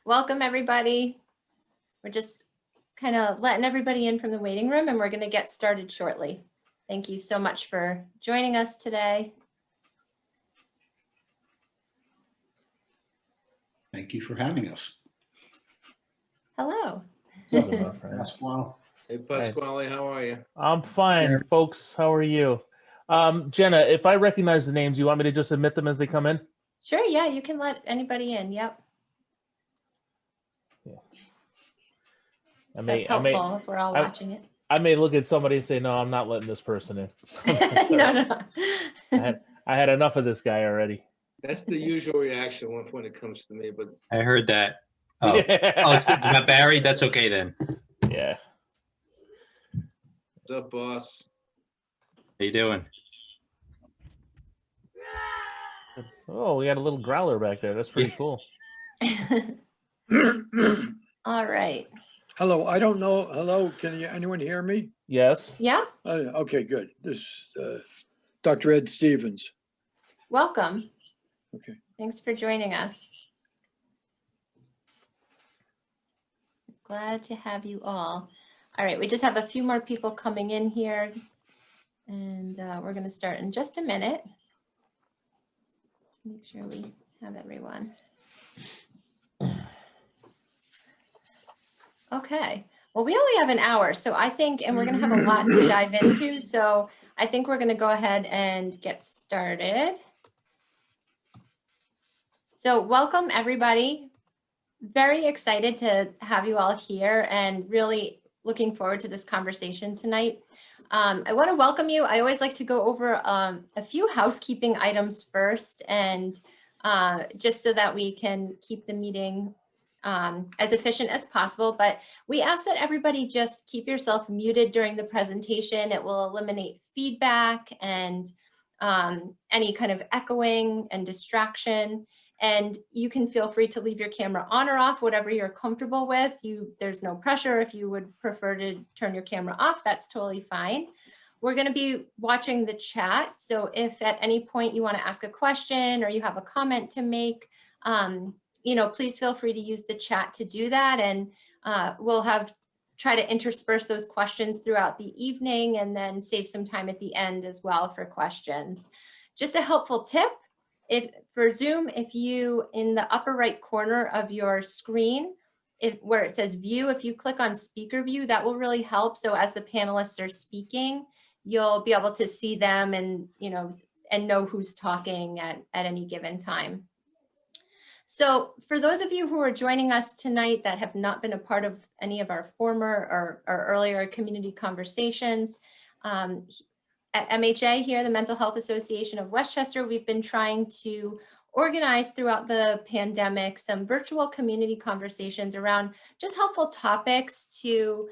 Welcome, everybody. We're just kind of letting everybody in from the waiting room, and we're going to get started shortly. Thank you so much for joining us today. Thank you for having us. Hello. Pasquale. Hey, Pasquale, how are you? I'm fine, Sure. folks. How are you? Jenna, if I recognize the names, you want me to just admit them as they come in? Sure, yeah, you can let anybody in. Yep. Yeah. That's helpful if we're all watching it. I may look at somebody and say, no, I'm not letting this person in. No. I had enough of this guy already. That's the usual reaction when it comes to me, but I heard that. Oh, it's about Barry? That's okay then. Yeah. what's up, boss? How you doing? Oh, we got a little growler back there. That's pretty cool. All right. Hello, I don't know. Hello, can anyone hear me? Yes. Yeah, Okay, good. This is Dr. Ed Stevens. welcome. Okay. Thanks for joining us. Glad to have you all. All right, we just have a few more people coming in here, and we're going to start in just a minute to make sure we have everyone. Okay, well, we only have an hour, so I think, and we're going to have a lot to dive into, so I think we're going to go ahead and get started. So welcome, everybody. Very excited to have you all here and really looking forward to this conversation tonight. I want to welcome you. I always like to go over a few housekeeping items first, and just so that we can keep the meeting as efficient as possible. But we ask that everybody just keep yourself muted during the presentation. It will eliminate feedback and any kind of echoing and distraction. And you can feel free to leave your camera on or off, whatever you're comfortable with. There's no pressure. If you would prefer to turn your camera off, that's totally fine. We're going to be watching the chat. So if at any point you want to ask a question or you have a comment to make, please feel free to use the chat to do that. And we'll try to intersperse those questions throughout the evening and then save some time at the end as well for questions. Just a helpful tip. For Zoom, if you, in the upper right corner of your screen, where it says view, if you click on speaker view, that will really help. So as the panelists are speaking, you'll be able to see them and know who's talking at any given time. So for those of you who are joining us tonight that have not been a part of any of our former or earlier community conversations, at MHA here, the Mental Health Association of Westchester, we've been trying to organize throughout the pandemic some virtual community conversations around just helpful topics to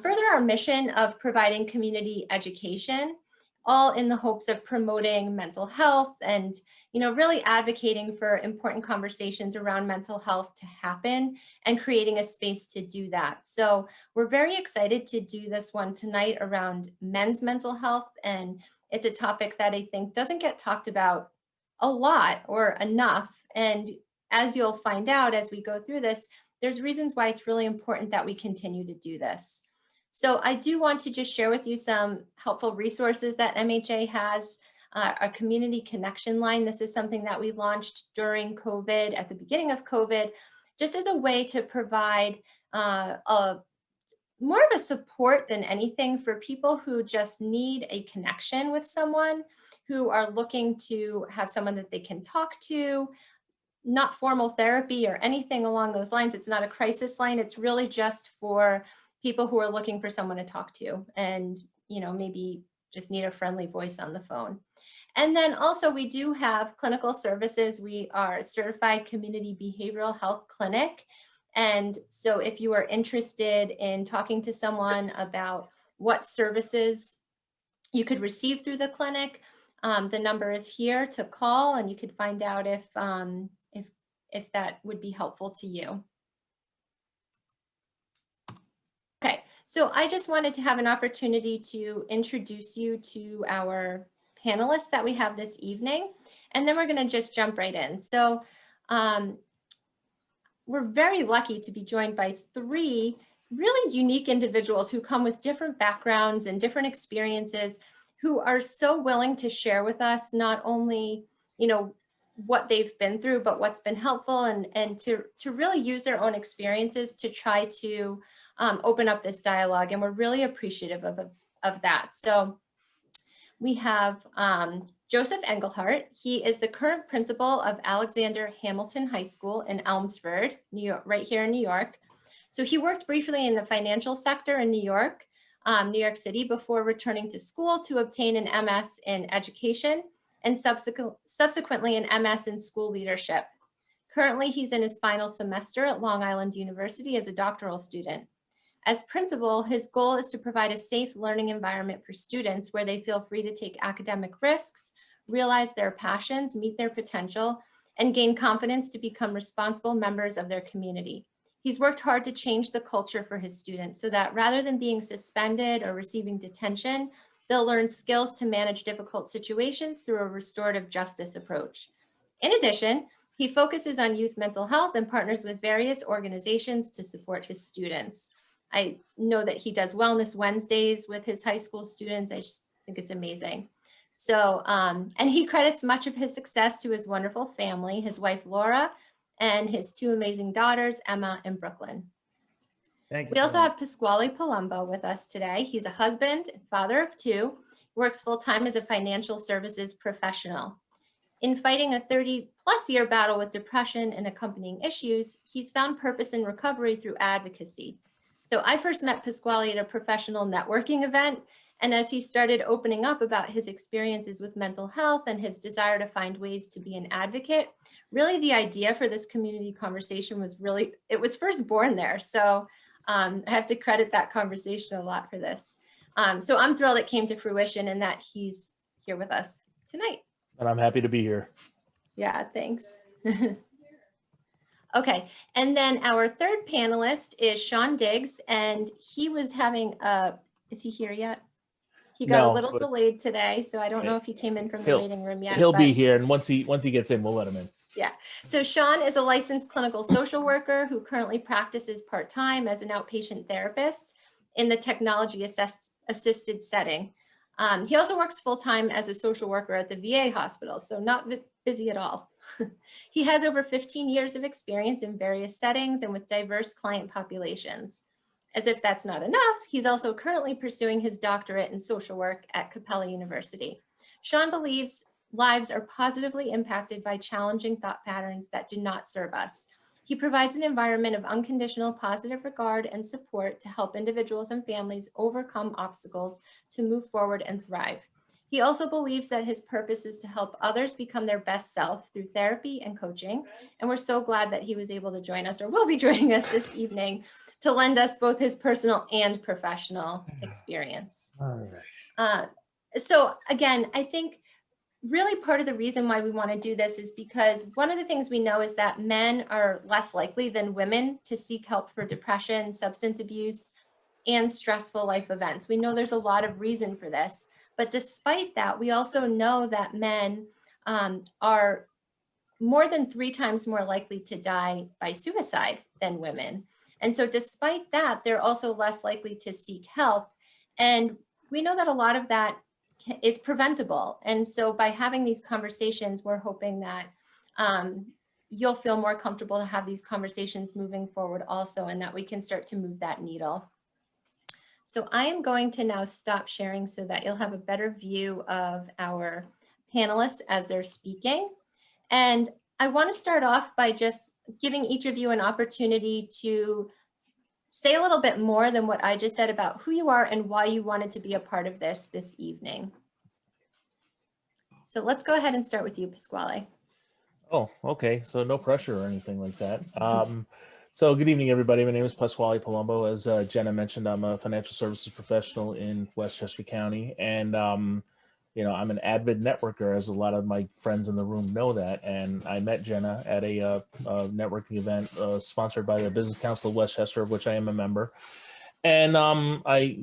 further our mission of providing community education, all in the hopes of promoting mental health and really advocating for important conversations around mental health to happen and creating a space to do that. So we're very excited to do this one tonight around men's mental health, and it's a topic that I think doesn't get talked about a lot or enough. And as you'll find out as we go through this, there's reasons why it's really important that we continue to do this. So I do want to just share with you some helpful resources that MHA has. Our community connection line. This is something that we launched during COVID, at the beginning of COVID, just as a way to provide more of a support than anything for people who just need a connection with someone, who are looking to have someone that they can talk to, not formal therapy or anything along those lines. It's not a crisis line. It's really just for people who are looking for someone to talk to and, maybe just need a friendly voice on the phone. And then also we do have clinical services. We are a certified community behavioral health clinic. And so if you are interested in talking to someone about what services you could receive through the clinic, the number is here to call, and you could find out if that would be helpful to you. Okay, so I just wanted to have an opportunity to introduce you to our panelists that we have this evening, and then we're going to just jump right in. So we're very lucky to be joined by three really unique individuals who come with different backgrounds and different experiences, who are so willing to share with us not only, you know, what they've been through, but what's been helpful, and to really use their own experiences to try to open up this dialogue. And we're really appreciative of that. So we have Joseph Engelhardt. He is the current principal of Alexander Hamilton High School in Elmsford, New York, right here in New York. So he worked briefly in the financial sector in New York City, before returning to school to obtain an MS in education and subsequently an MS in school leadership. Currently, he's in his final semester at Long Island University as a doctoral student. As principal, his goal is to provide a safe learning environment for students where they feel free to take academic risks, realize their passions, meet their potential, and gain confidence to become responsible members of their community. He's worked hard to change the culture for his students so that rather than being suspended or receiving detention, they'll learn skills to manage difficult situations through a restorative justice approach. In addition, he focuses on youth mental health and partners with various organizations to support his students. I know that he does Wellness Wednesdays with his high school students. I just think it's amazing. So, and he credits much of his success to his wonderful family, his wife, Laura, and his two amazing daughters, Emma and Brooklyn. Thank you. We also have Pasquale Palumbo with us today. He's a husband and father of two, works full-time as a financial services professional. In fighting a 30-plus year battle with depression and accompanying issues, he's found purpose in recovery through advocacy. So I first met Pasquale at a professional networking event, and as he started opening up about his experiences with mental health and his desire to find ways to be an advocate, really the idea for this community conversation was it was first born there. So I have to credit that conversation a lot for this. So I'm thrilled it came to fruition and that he's here with us tonight. And I'm happy to be here. Yeah, thanks. Okay, and then our third panelist is Sean Diggs, and he was having is he here yet? He got No, a little but- delayed today, so I don't know if he came in from the He'll- waiting room yet. He'll be but- here, and once he gets in, we'll let him in. Yeah, so Sean is a licensed clinical social worker who currently practices part-time as an outpatient therapist in the technology assisted setting. He also works full-time as a social worker at the VA hospital, so not busy at all. He has over 15 years of experience in various settings and with diverse client populations. As if that's not enough, he's also currently pursuing his doctorate in social work at Capella University. Sean believes lives are positively impacted by challenging thought patterns that do not serve us. He provides an environment of unconditional positive regard and support to help individuals and families overcome obstacles to move forward and thrive. He also believes that his purpose is to help others become their best self through therapy and coaching. And we're so glad that he was able to join us, or will be joining us this evening, to lend us both his personal and professional experience. All right. So again, I think really part of the reason why we want to do this is because one of the things we know is that men are less likely than women to seek help for depression, substance abuse, and stressful life events. We know there's a lot of reason for this, but despite that, we also know that men are more than 3 times more likely to die by suicide than women. And so despite that, they're also less likely to seek help. And we know that a lot of that is preventable. And so by having these conversations, we're hoping that you'll feel more comfortable to have these conversations moving forward also, and that we can start to move that needle. So I am going to now stop sharing so that you'll have a better view of our panelists as they're speaking. And I want to start off by just giving each of you an opportunity to say a little bit more than what I just said about who you are and why you wanted to be a part of this evening. So let's go ahead and start with you, Pasquale. Oh, okay. So no pressure or anything like that. So good evening, everybody. My name is Pasquale Palumbo. As Jenna mentioned, I'm a financial services professional in Westchester County, and you know, I'm an avid networker, as a lot of my friends in the room know that. And I met Jenna at a networking event sponsored by the Business Council of Westchester, of which I am a member. And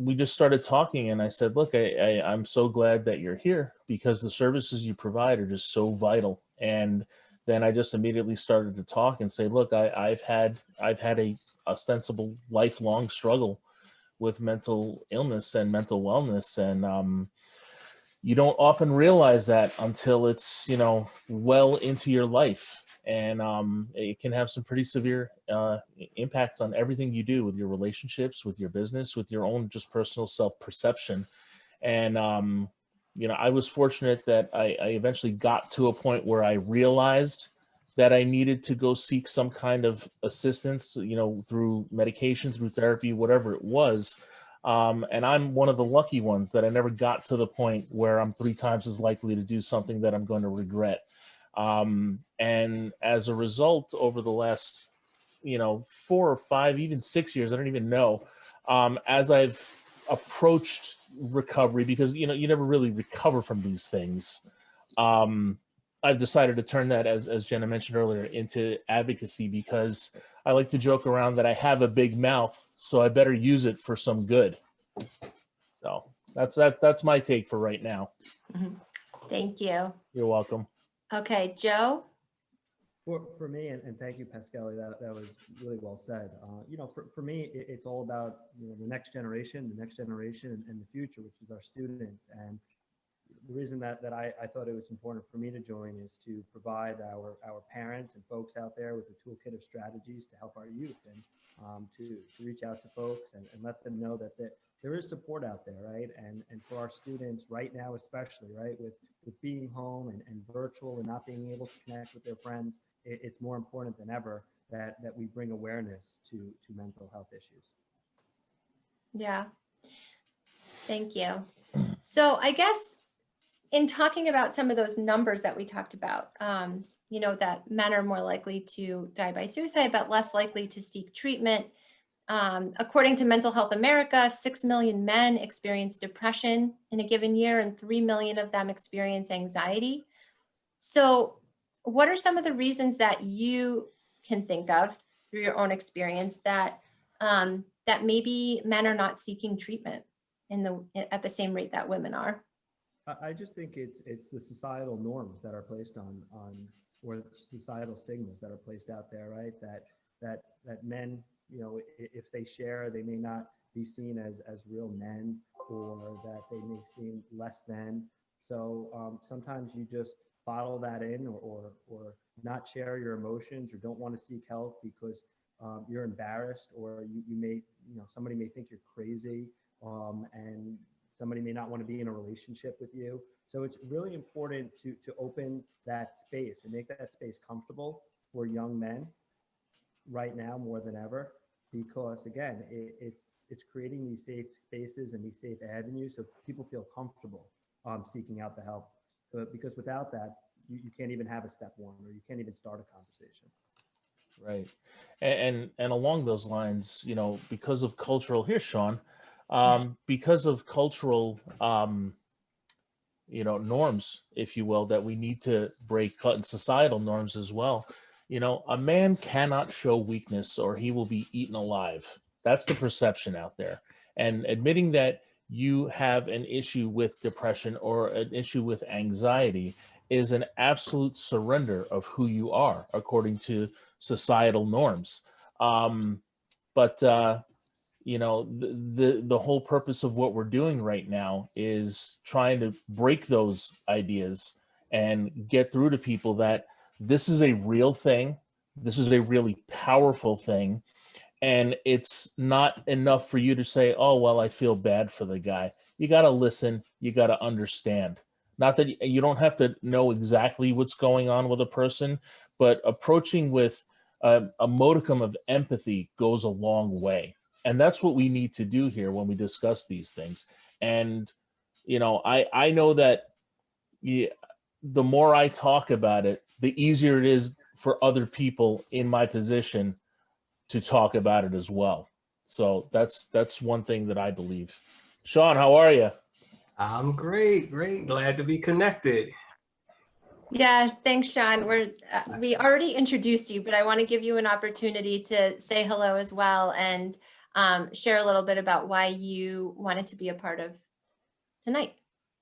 we just started talking, and I said, look, I'm so glad that you're here, because the services you provide are just so vital. And then I just immediately started to talk and say, look, I've had a ostensible lifelong struggle with mental illness and mental wellness. And you don't often realize that until it's, well into your life. And it can have some pretty severe impacts on everything you do with your relationships, with your business, with your own just personal self-perception. And, I was fortunate that I eventually got to a point where I realized that I needed to go seek some kind of assistance, through medication, through therapy, whatever it was. And I'm one of the lucky ones that I never got to the point where I'm 3 times as likely to do something that I'm going to regret. And as a result, over the last, 4 or 5, even 6 years, I don't even know, as I've approached recovery, because, you never really recover from these things. I've decided to turn that, as Jenna mentioned earlier, into advocacy, because I like to joke around that I have a big mouth, so I better use it for some good. So that's my take for right now. Thank you. You're welcome. Okay, Joe? For me, and thank you, Pascali, that was really well said. For me, it's all about the next generation and the future, which is our students. And the reason that I thought it was important for me to join is to provide our parents and folks out there with a toolkit of strategies to help our youth, and to reach out to folks and let them know that there is support out there, right? And for our students right now, especially, right, with being home and virtual and not being able to connect with their friends, it's more important than ever that we bring awareness to mental health issues. Yeah. Thank you. So I guess in talking about some of those numbers that we talked about, that men are more likely to die by suicide, but less likely to seek treatment. According to Mental Health America, 6 million men experience depression in a given year, and 3 million of them experience anxiety. So what are some of the reasons that you can think of through your own experience that that maybe men are not seeking treatment at the same rate that women are? I just think it's the societal norms that are placed on or societal stigmas that are placed out there, right? That men, if they share, they may not be seen as real men, or that they may seem less than. So sometimes you just bottle that in, or not share your emotions, or don't want to seek help because you're embarrassed, or you may, somebody may think you're crazy, and somebody may not want to be in a relationship with you. So it's really important to open that space and make that space comfortable for young men right now more than ever, because again, it's creating these safe spaces and these safe avenues so people feel comfortable seeking out the help. But because without that, you can't even have a step one, or you can't even start a conversation. Right. And along those lines, because of cultural, here's Sean, because of cultural, norms, if you will, that we need to break, cut, and societal norms as well. A man cannot show weakness or he will be eaten alive. That's the perception out there. And admitting that you have an issue with depression or an issue with anxiety is an absolute surrender of who you are according to societal norms. But the whole purpose of what we're doing right now is trying to break those ideas and get through to people that this is a real thing. This is a really powerful thing. And it's not enough for you to say, oh, well, I feel bad for the guy. You got to listen. You got to understand. Not that you don't have to know exactly what's going on with a person, but approaching with a modicum of empathy goes a long way. And that's what we need to do here when we discuss these things. And, I know that the more I talk about it, the easier it is for other people in my position to talk about it as well. So that's one thing that I believe. Sean, how are you? I'm great. Glad to be connected. Yeah, thanks, Sean. We already introduced you, but I want to give you an opportunity to say hello as well and share a little bit about why you wanted to be a part of tonight.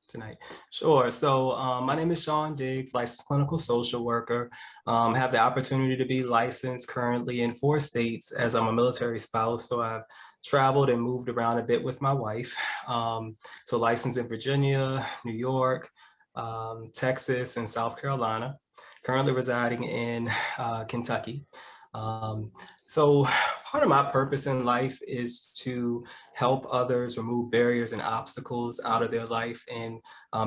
tonight? Sure. So my name is Sean Diggs, licensed clinical social worker. Have the opportunity to be licensed currently in 4 states as I'm a military spouse. So I've traveled and moved around a bit with my wife. So licensed in Virginia, New York, Texas, and South Carolina. Currently residing in Kentucky. So part of my purpose in life is to help others remove barriers and obstacles out of their life and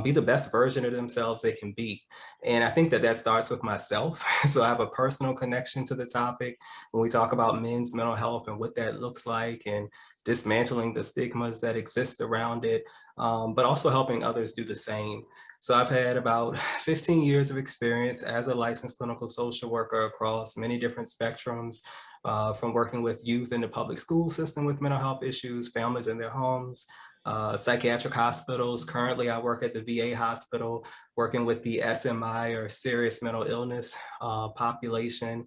be the best version of themselves they can be. And I think that that starts with myself. So I have a personal connection to the topic when we talk about men's mental health and what that looks like and dismantling the stigmas that exist around it, but also helping others do the same. So I've had about 15 years of experience as a licensed clinical social worker across many different spectrums, from working with youth in the public school system with mental health issues, families in their homes, psychiatric hospitals. Currently, I work at the VA hospital, working with the SMI or serious mental illness population,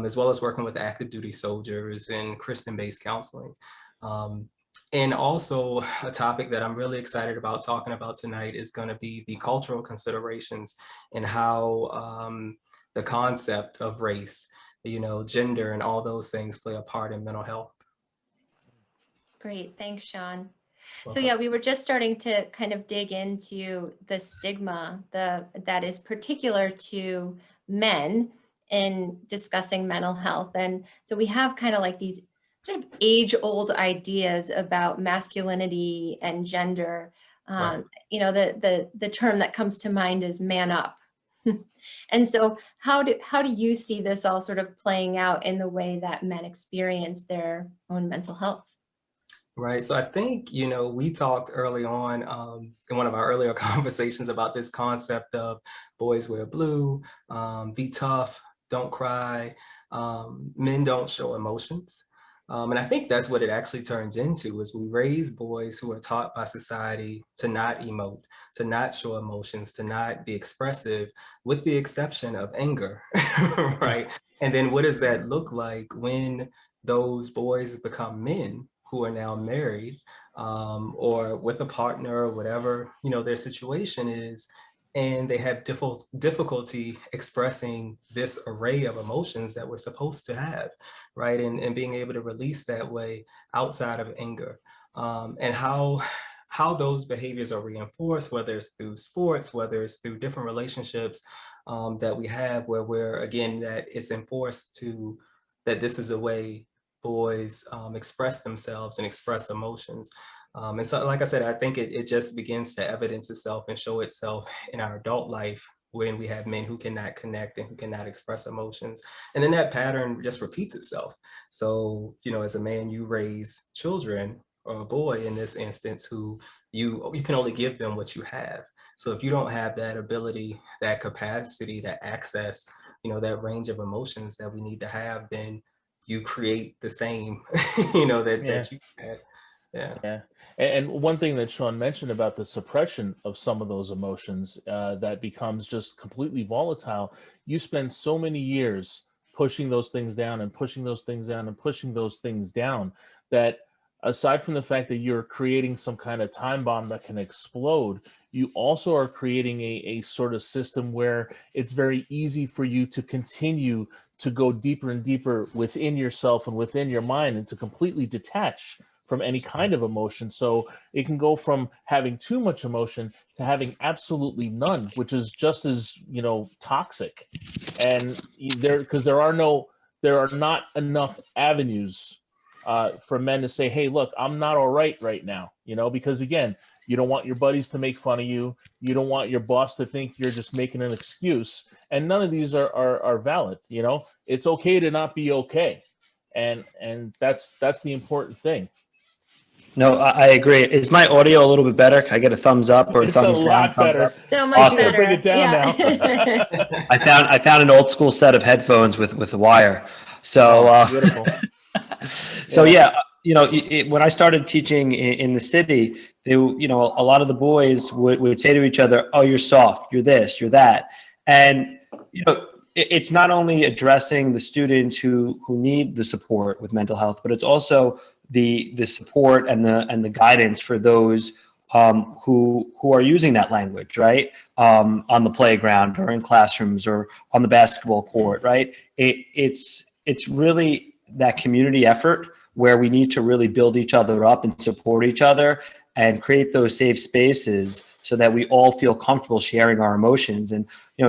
as well as working with active duty soldiers and Christian-based counseling. And also a topic that I'm really excited about talking about tonight is going to be the cultural considerations and how the concept of race, gender and all those things play a part in mental health. Great, thanks, Sean. So Welcome. yeah, we were just starting to kind of dig into the stigma that is particular to men in discussing mental health. And so we have kind of like these sort of age-old ideas about masculinity and gender. Right. The term that comes to mind is man up. And so how do you see this all sort of playing out in the way that men experience their own mental health? Right. So I think, we talked early on in one of our earlier conversations about this concept of boys wear blue, be tough, don't cry, men don't show emotions. And I think that's what it actually turns into is we raise boys who are taught by society to not emote, to not show emotions, to not be expressive, with the exception of anger, right? And then what does that look like when those boys become men who are now married or with a partner or whatever, their situation is, and they have difficulty expressing this array of emotions that we're supposed to have, right? And being able to release that way outside of anger. And how those behaviors are reinforced, whether it's through sports, whether it's through different relationships that we have where we're, again, that it's enforced that this is the way boys express themselves and express emotions. And so, like I said, I think it just begins to evidence itself and show itself in our adult life when we have men who cannot connect and who cannot express emotions. And then that pattern just repeats itself. So, as a man, you raise children, or a boy in this instance, who you can only give them what you have. So if you don't have that ability, that capacity to access, that range of emotions that we need to have, then you create the same, that you had. Yeah. And one thing that Sean mentioned about the suppression of some of those emotions that becomes just completely volatile. You spend so many years pushing those things down and pushing those things down and pushing those things down that aside from the fact that you're creating some kind of time bomb that can explode, you also are creating a sort of system where it's very easy for you to continue to go deeper and deeper within yourself and within your mind and to completely detach from any kind of emotion. So it can go from having too much emotion to having absolutely none, which is just as, toxic. And because there are not enough avenues for men to say, hey, look, I'm not all right now, because again, you don't want your buddies to make fun of you. You don't want your boss to think you're just making an excuse. And none of these are valid. It's okay to not be okay. And that's the important thing. No, I agree. Is my audio a little bit better? Can I get a thumbs up or a thumbs down? It's a lot better. So much Awesome. better. Bring it down now. I found an old school set of headphones with a wire. So beautiful. So when I started teaching in the city, a lot of the boys would say to each other, "Oh, you're soft. You're this. You're that." And it's not only addressing the students who need the support with mental health, but it's also the support and the guidance for those who are using that language, right? On the playground or in classrooms or on the basketball court, right? It's really that community effort where we need to really build each other up and support each other and create those safe spaces so that we all feel comfortable sharing our emotions. And,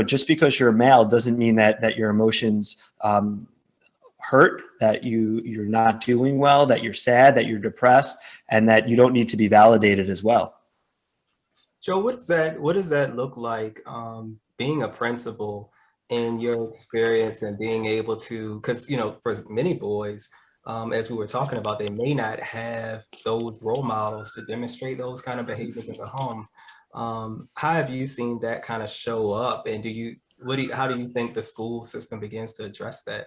just because you're a male doesn't mean that your emotions hurt, that you're not doing well, that you're sad, that you're depressed, and that you don't need to be validated as well. Joe, what does that look like, being a principal in your experience and being able to, because, for many boys, as we were talking about, they may not have those role models to demonstrate those kind of behaviors in the home. How have you seen that kind of show up? And how do you think the school system begins to address that?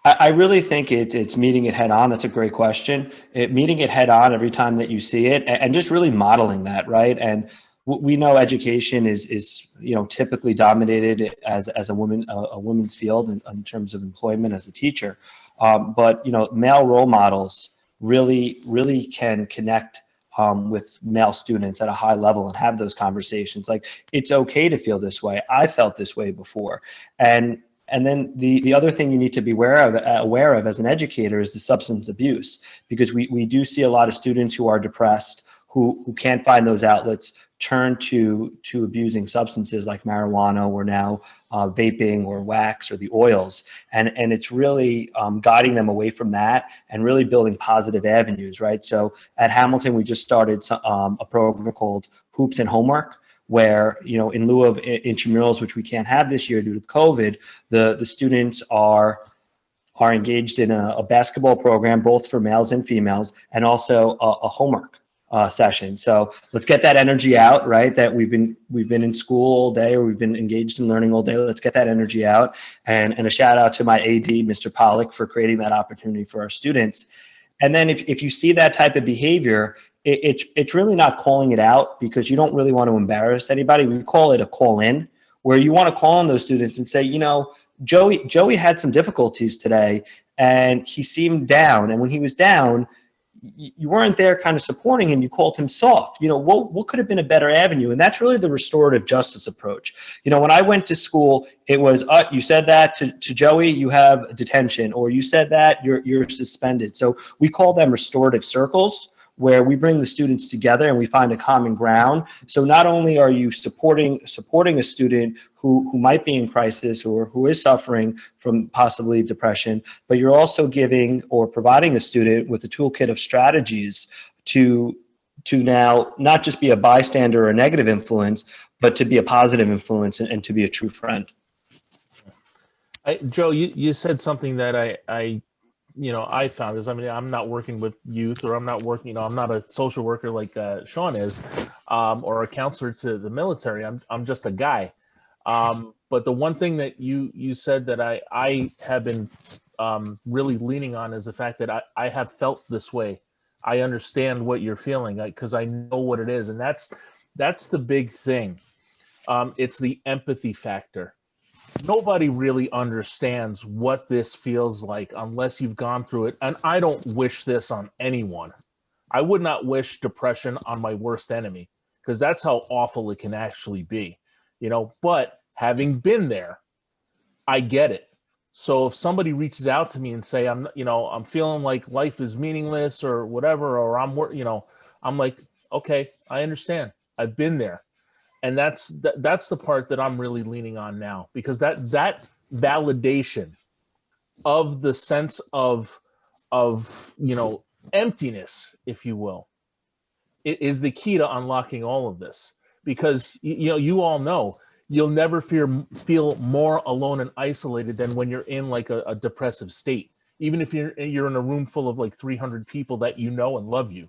I really think it's meeting it head on. That's a great question. Meeting it head on every time that you see it, and just really modeling that, right? And we know education is typically dominated as a woman's field in terms of employment as a teacher. But male role models really can connect with male students at a high level and have those conversations. Like, it's okay to feel this way. I felt this way before, and then the other thing you need to be aware of as an educator is the substance abuse, because we do see a lot of students who are depressed, who can't find those outlets, turn to abusing substances like marijuana or now vaping or wax or the oils. And it's really guiding them away from that and really building positive avenues, right? So at Hamilton, we just started a program called Hoops and Homework, where, in lieu of intramurals, which we can't have this year due to COVID, the students are engaged in a basketball program, both for males and females, and also a homework session. So let's get that energy out, right? That we've been in school all day, or we've been engaged in learning all day. Let's get that energy out. And a shout out to my AD, Mr. Pollock, for creating that opportunity for our students. And then if you see that type of behavior, it's really not calling it out, because you don't really want to embarrass anybody. We call it a call in, where you want to call on those students and say, Joey had some difficulties today and he seemed down. And when he was down, you weren't there kind of supporting him. You called him soft. What could have been a better avenue? And that's really the restorative justice approach. When I went to school, it was, you said that to Joey, you have detention, or you said that, you're suspended. So we call them restorative circles, where we bring the students together and we find a common ground. So not only are you supporting a student who might be in crisis or who is suffering from possibly depression, but you're also giving or providing a student with a toolkit of strategies to now not just be a bystander or a negative influence, but to be a positive influence and to be a true friend. Joe, you said something that I found is, I'm not working with youth, or I'm not working, I'm not a social worker like Sean is, or a counselor to the military. I'm just a guy. But the one thing that you said that I have been really leaning on is the fact that I have felt this way. I understand what you're feeling, because I know what it is. And that's the big thing. It's the empathy factor. Nobody really understands what this feels like unless you've gone through it. And I don't wish this on anyone. I would not wish depression on my worst enemy, because that's how awful it can actually be, but having been there, I get it. So if somebody reaches out to me and say, I'm feeling like life is meaningless or whatever, or I'm like, okay, I understand. I've been there. And that's the part that I'm really leaning on now, because that validation of the sense of emptiness, if you will, it is the key to unlocking all of this. Because you all know you'll never feel more alone and isolated than when you're in like a depressive state, even if you're in a room full of like 300 people that you know and love you.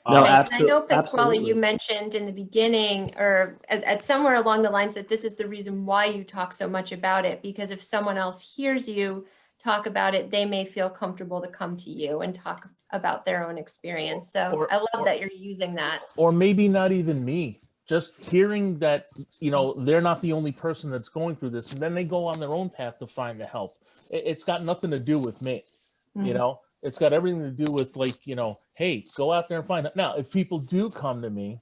No, I know, Pasquale, absolutely. you mentioned in the beginning, or at somewhere along the lines, that this is the reason why you talk so much about it, because if someone else hears you talk about it, they may feel comfortable to come to you and talk about their own experience. So I love that you're using that. Or maybe not even me. Just hearing that, they're not the only person that's going through this, and then they go on their own path to find the help. It's got nothing to do with me. It's got everything to do with, like, you know, hey, go out there and find it. Now, if people do come to me,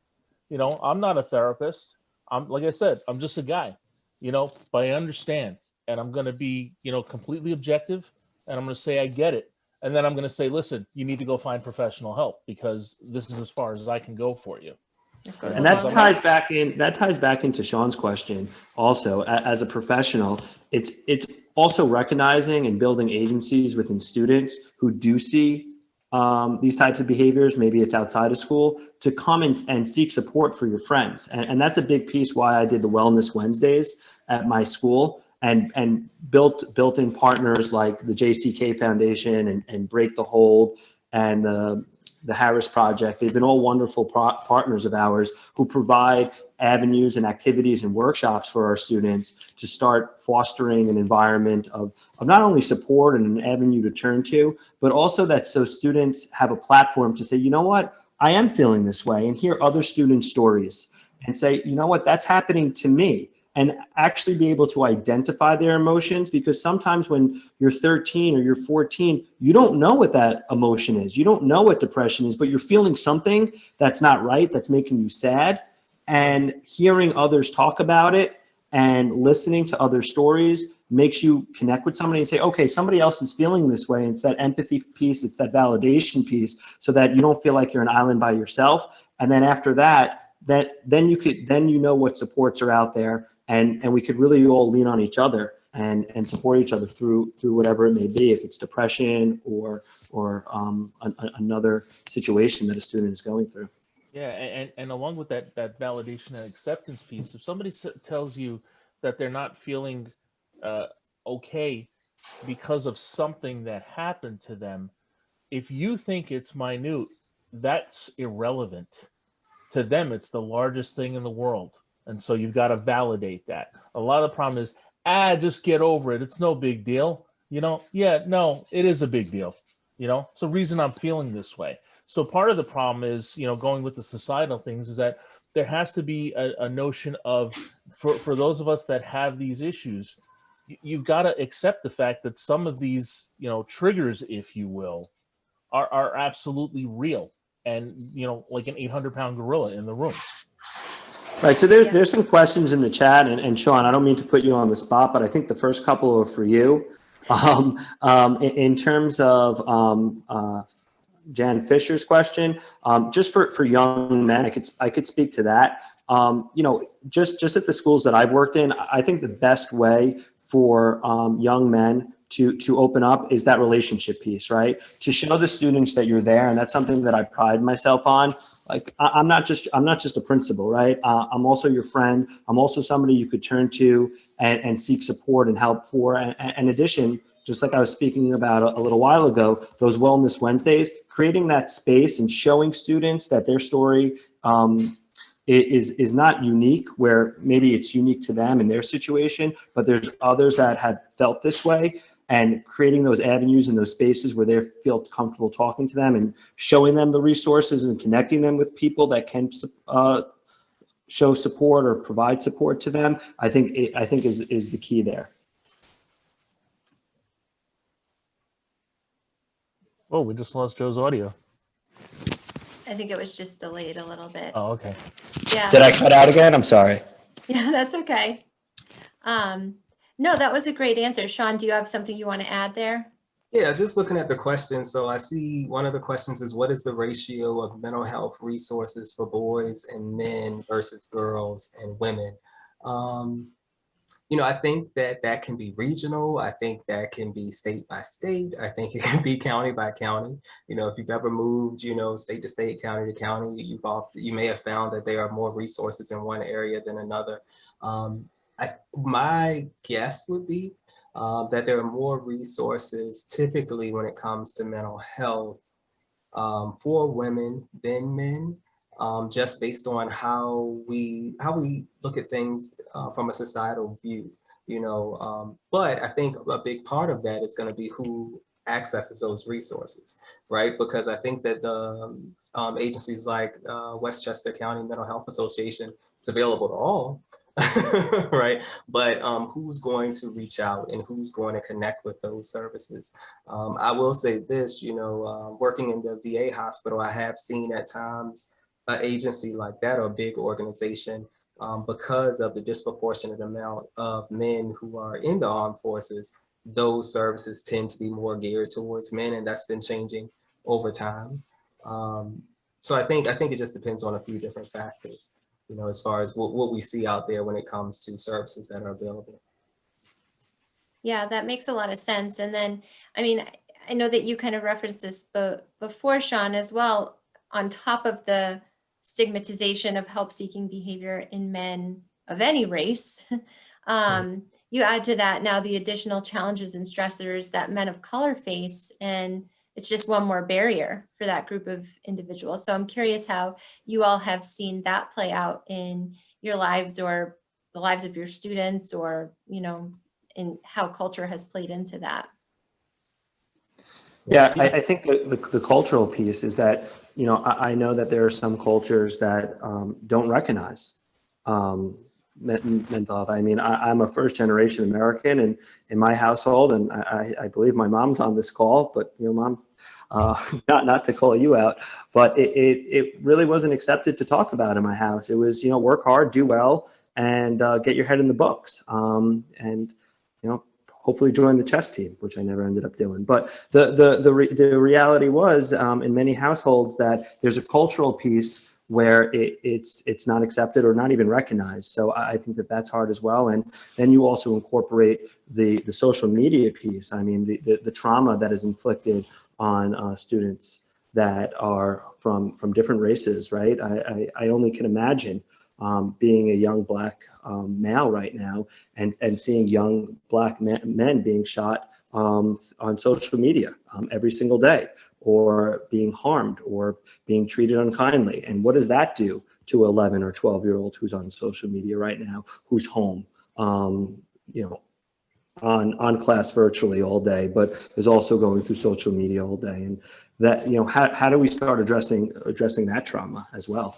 you know, I'm not a therapist. I'm, like I said, I'm just a guy, you know, but I understand, and I'm going to be, you know, completely objective, and I'm going to say I get it. And then I'm going to say, listen, you need to go find professional help, because this is as far as I can go for you. It goes And a that long ties way. back in. That ties back into Sean's question. Also, as a professional, it's also recognizing and building agencies within students who do see these types of behaviors. Maybe it's outside of school, to come and seek support for your friends. And that's a big piece why I did the Wellness Wednesdays at my school, and built in partners like the JCK Foundation and Break the Hold and the Harris Project. They've been all wonderful partners of ours who provide avenues and activities and workshops for our students to start fostering an environment of not only support and an avenue to turn to, but also that so students have a platform to say, you know what, I am feeling this way, and hear other students' stories and say, you know what, that's happening to me. And actually be able to identify their emotions, because sometimes when you're 13 or you're 14, you don't know what that emotion is. You don't know what depression is, but you're feeling something that's not right, that's making you sad. And hearing others talk about it and listening to other stories makes you connect with somebody and say, okay, somebody else is feeling this way. And it's that empathy piece, it's that validation piece, so that you don't feel like you're an island by yourself. And then after that, then you know what supports are out there. And we could really all lean on each other and support each other through whatever it may be, if it's depression or another situation that a student is going through. Yeah, and along with that validation and acceptance piece, if somebody tells you that they're not feeling okay because of something that happened to them, if you think it's minute, that's irrelevant. To them, it's the largest thing in the world. And so you've got to validate that. A lot of the problem is, just get over it. It's no big deal. You know, yeah, no, it is a big deal. You know, it's the reason I'm feeling this way. So part of the problem is, you know, going with the societal things, is that there has to be a notion of, for those of us that have these issues, you've got to accept the fact that some of these, you know, triggers, if you will, are absolutely real. And, you know, like an 800-pound gorilla in the room. Right. So there's some questions in the chat, and Sean, I don't mean to put you on the spot, but I think the first couple are for you. In terms of Jan Fisher's question, just for young men, I could speak to that. You know, just at the schools that I've worked in, I think the best way for young men to open up is that relationship piece, right? To show the students that you're there, and that's something that I pride myself on. Like, I'm not just a principal, right? I'm also your friend. I'm also somebody you could turn to and seek support and help for. And in addition, just like I was speaking about a little while ago, those Wellness Wednesdays, creating that space and showing students that their story is not unique, where maybe it's unique to them and their situation, but there's others that have felt this way. And creating those avenues and those spaces where they feel comfortable talking to them and showing them the resources and connecting them with people that can show support or provide support to them, I think is the key there. Oh, we just lost Joe's audio. I think it was just delayed a little bit. Oh, okay. Yeah. Did I cut out again? I'm sorry. Yeah, that's okay. No, that was a great answer. Sean, do you have something you want to add there? Yeah, just looking at the questions. So I see one of the questions is, what is the ratio of mental health resources for boys and men versus girls and women? You know, I think that can be regional. I think that can be state by state. I think it can be county by county. You know, if you've ever moved, you know, state to state, county to county, you may have found that there are more resources in one area than another. My guess would be that there are more resources typically when it comes to mental health for women than men, just based on how we look at things from a societal view, you know. But I think a big part of that is going to be who accesses those resources, right? Because I think that the agencies like Westchester County Mental Health Association, it's available to all, right? But who's going to reach out and who's going to connect with those services? I will say this, you know, working in the VA hospital, I have seen at times an agency like that or a big organization, because of the disproportionate amount of men who are in the armed forces, those services tend to be more geared towards men, and that's been changing over time. So I think it just depends on a few different factors, you know, as far as what we see out there when it comes to services that are available. Yeah, that makes a lot of sense. And then, I mean, I know that you kind of referenced this before, Sean, as well, on top of the stigmatization of help-seeking behavior in men of any race. You add to that now the additional challenges and stressors that men of color face, and it's just one more barrier for that group of individuals. So I'm curious how you all have seen that play out in your lives or the lives of your students, or, you know, and how culture has played into that. Yeah, I think the cultural piece is that, you know, I know that there are some cultures that don't recognize mental health. I mean, I'm a first generation American, and in my household, and I believe my mom's on this call, but, you know, Mom, not to call you out, but it really wasn't accepted to talk about in my house. It was, you know, work hard, do well, and get your head in the books. And, you know, hopefully join the chess team, which I never ended up doing. But the reality was, in many households, that there's a cultural piece where it's not accepted or not even recognized. So I think that that's hard as well. And then you also incorporate the social media piece. I mean, the trauma that is inflicted on students that are from different races, right? I only can imagine being a young Black male right now, and seeing young Black men being shot on social media every single day, or being harmed, or being treated unkindly. And what does that do to 11 or 12-year-old who's on social media right now, who's home, you know, on class virtually all day, but is also going through social media all day? And that, you know, how do we start addressing that trauma as well?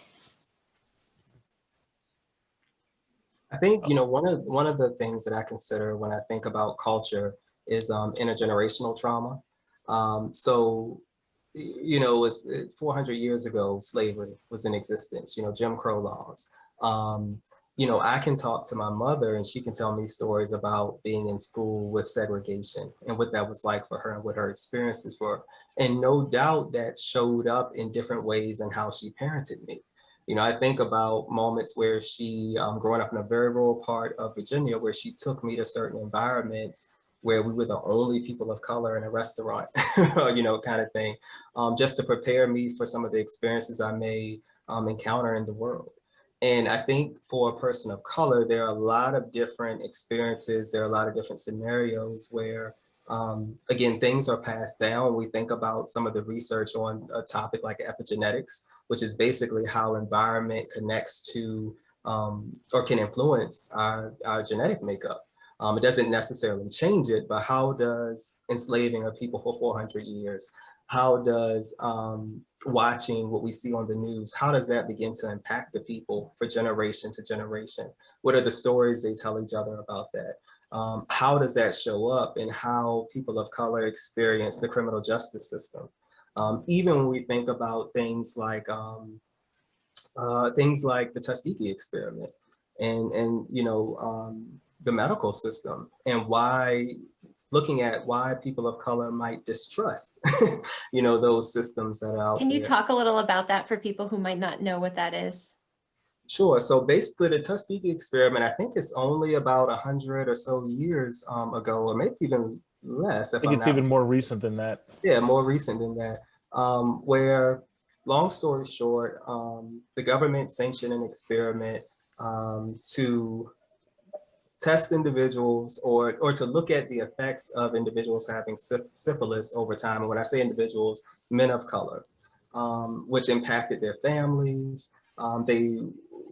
I think, you know, one of the things that I consider when I think about culture is intergenerational trauma. So, you know, it's 400 years ago, slavery was in existence, you know, Jim Crow laws. You know, I can talk to my mother and she can tell me stories about being in school with segregation and what that was like for her and what her experiences were. And no doubt that showed up in different ways in how she parented me. You know, I think about moments where she, growing up in a very rural part of Virginia, where she took me to certain environments where we were the only people of color in a restaurant, you know, kind of thing, just to prepare me for some of the experiences I may encounter in the world. And I think for a person of color, there are a lot of different experiences. There are a lot of different scenarios where, again, things are passed down. We think about some of the research on a topic like epigenetics, which is basically how environment connects to or can influence our genetic makeup. It doesn't necessarily change it, but how does enslaving a people for 400 years, how does watching what we see on the news, how does that begin to impact the people for generation to generation? What are the stories they tell each other about that? How does that show up in how people of color experience the criminal justice system? Even when we think about things like the Tuskegee experiment and you know, the medical system, and looking at why people of color might distrust, you know, those systems that are out there. Can you talk a little about that for people who might not know what that is? Sure. So basically the Tuskegee experiment, I think it's only about 100 or so years ago, or maybe even less. I think it's even more recent than that. Yeah, more recent than that, where, long story short, the government sanctioned an experiment to test individuals or to look at the effects of individuals having syphilis over time. And when I say individuals, men of color, which impacted their families.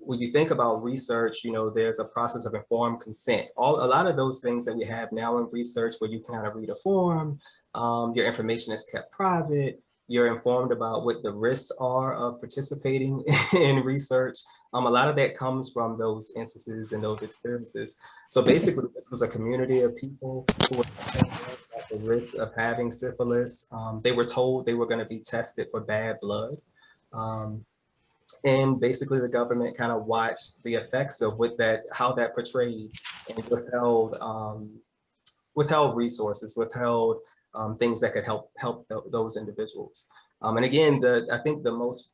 When you think about research, you know, there's a process of informed consent. A lot of those things that we have now in research, where you can kind of read a form, your information is kept private. you're informed about what the risks are of participating in research. A lot of that comes from those instances and those experiences. So basically, this was a community of people who were at the risk of having syphilis. They were told they were going to be tested for bad blood. And basically the government kind of watched the effects of how that portrayed, and withheld resources, withheld things that could help those individuals. And again, I think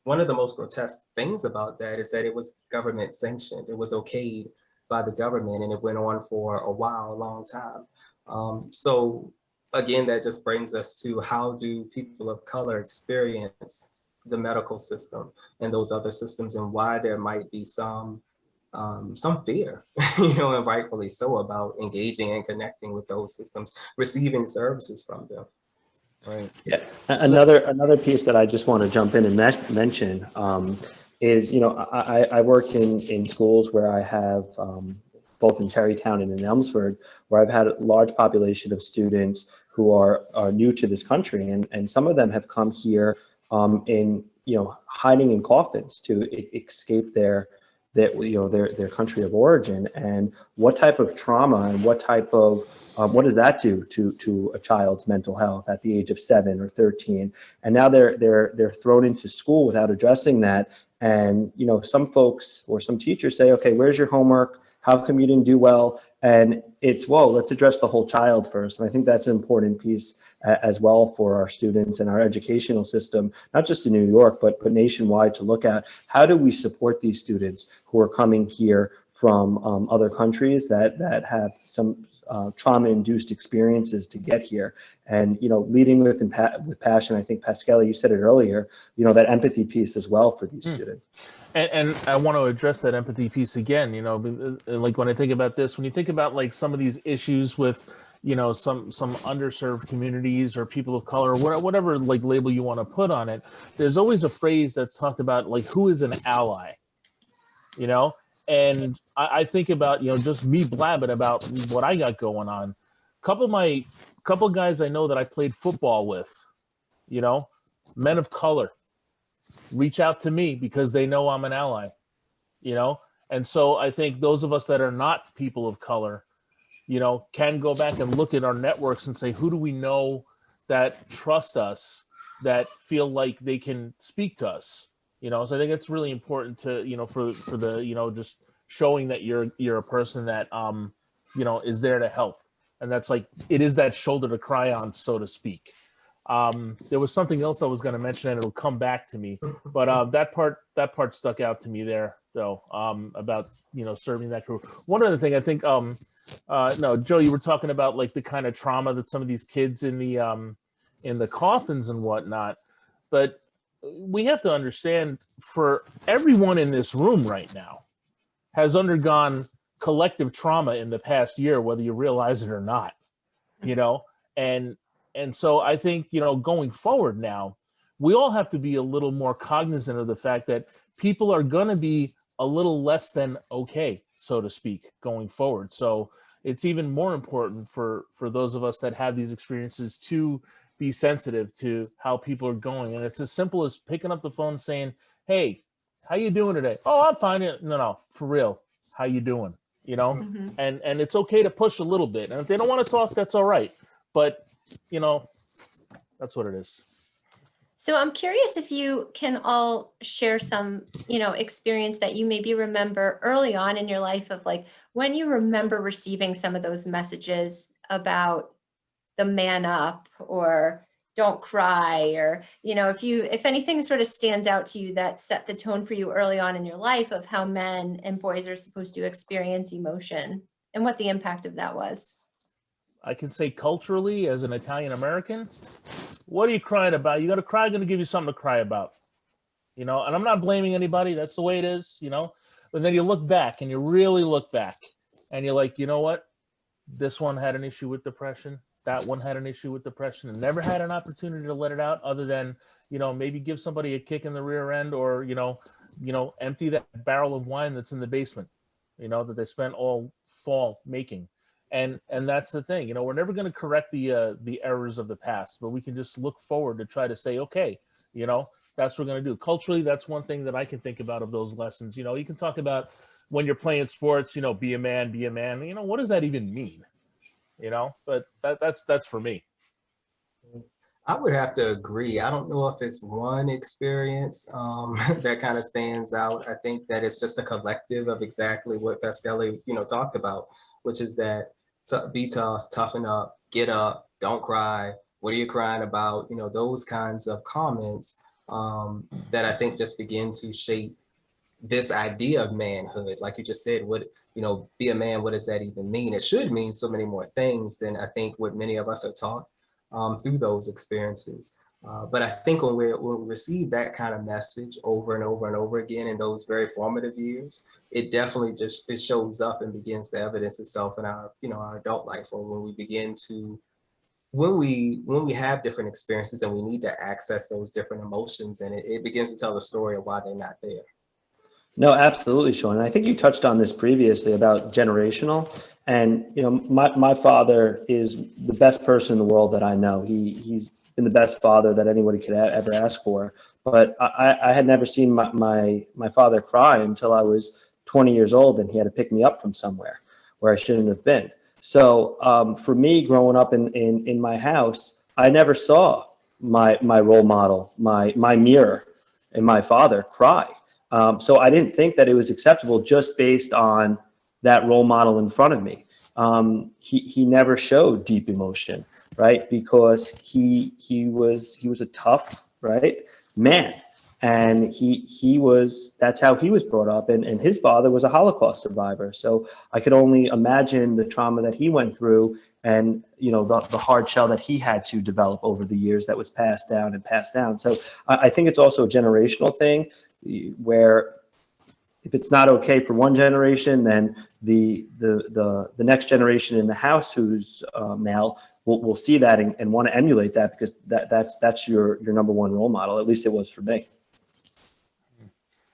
one of the most grotesque things about that is that it was government sanctioned. It was okayed by the government, and it went on for a long time. So again, that just brings us to, how do people of color experience the medical system and those other systems, and why there might be some fear, and rightfully so, about engaging and connecting with those systems, receiving services from them. Right. Yeah. Another piece that I just want to jump in and mention is, I work in schools where I have both in Terrytown and in Elmsford, where I've had a large population of students who are new to this country, and some of them have come here in hiding in coffins to escape their country of origin. And what type of trauma and what type of what does that do to a child's mental health at the age of 7 or 13? And now they're thrown into school without addressing that. And some folks or some teachers say, okay, where's your homework? How come you didn't do well? And it's, whoa, let's address the whole child first. And I think that's an important piece as well for our students and our educational system, not just in New York, but nationwide, to look at how do we support these students who are coming here from other countries that have some trauma-induced experiences to get here. And leading with passion. I think Pascal, you said it earlier. That empathy piece as well for these students. And I want to address that empathy piece again. Like when I think about this, when you think about like some of these issues with some underserved communities or people of color, whatever like label you want to put on it, there's always a phrase that's talked about, like, who is an ally, and I think about just me blabbing about what I got going on. Couple guys I know that I played football with, men of color, reach out to me because they know I'm an ally, and so I think those of us that are not people of color, can go back and look at our networks and say, who do we know that trust us, that feel like they can speak to us? So I think it's really important to, for the, just showing that you're a person that, is there to help. And that's like, it is that shoulder to cry on, so to speak. There was something else I was going to mention, and it'll come back to me, but that part stuck out to me there, though, about, serving that group. One other thing, I think, no, Joe, you were talking about like the kind of trauma that some of these kids in the coffins and whatnot, but we have to understand, for everyone in this room right now has undergone collective trauma in the past year, whether you realize it or not, and so I think, going forward now, we all have to be a little more cognizant of the fact that people are going to be a little less than okay, so to speak, going forward. So it's even more important for those of us that have these experiences to be sensitive to how people are going. And it's as simple as picking up the phone and saying, hey, how you doing today? Oh, I'm fine. No, for real. How you doing? Mm-hmm. And it's okay to push a little bit. And if they don't want to talk, that's all right. But, that's what it is. So I'm curious if you can all share some, experience that you maybe remember early on in your life, of like when you remember receiving some of those messages about the man up or don't cry, or, if anything sort of stands out to you that set the tone for you early on in your life of how men and boys are supposed to experience emotion and what the impact of that was. I can say culturally, as an Italian American, what are you crying about? You got to cry, I'm going to give you something to cry about. And I'm not blaming anybody. That's the way it is, But then you look back and you really look back and you're like, you know what? This one had an issue with depression. That one had an issue with depression and never had an opportunity to let it out, other than, maybe give somebody a kick in the rear end, or, empty that barrel of wine that's in the basement, that they spent all fall making. And that's the thing, we're never going to correct the errors of the past, but we can just look forward to try to say, okay, that's what we're going to do. Culturally, that's one thing that I can think about of those lessons. You can talk about when you're playing sports, be a man, be a man. What does that even mean? But that's for me. I would have to agree. I don't know if it's one experience that kind of stands out. I think that it's just a collective of exactly what Pasquale, talked about, which is that be tough, toughen up, get up, don't cry. What are you crying about? Those kinds of comments that I think just begin to shape this idea of manhood. Like you just said, be a man, what does that even mean? It should mean so many more things than I think what many of us are taught through those experiences. But I think when we receive that kind of message over and over and over again in those very formative years, it definitely it shows up and begins to evidence itself in our, our adult life, or when we begin to, when we have different experiences and we need to access those different emotions, and it begins to tell the story of why they're not there. No, absolutely, Sean. And I think you touched on this previously about generational. And, my father is the best person in the world that I know. He's been the best father that anybody could ever ask for. But I had never seen my father cry until I was 20 years old, and he had to pick me up from somewhere where I shouldn't have been. So for me, growing up in my house, I never saw my role model, my mirror, and my father cry. So I didn't think that it was acceptable just based on that role model in front of me. He never showed deep emotion, right? Because he was a tough, right, man, and that's how he was brought up, and his father was a Holocaust survivor. So I could only imagine the trauma that he went through, and the hard shell that he had to develop over the years that was passed down and passed down. So I think it's also a generational thing, where if it's not okay for one generation, then the next generation in the house who's male will see that and want to emulate that, because that's your number one role model. At least it was for me.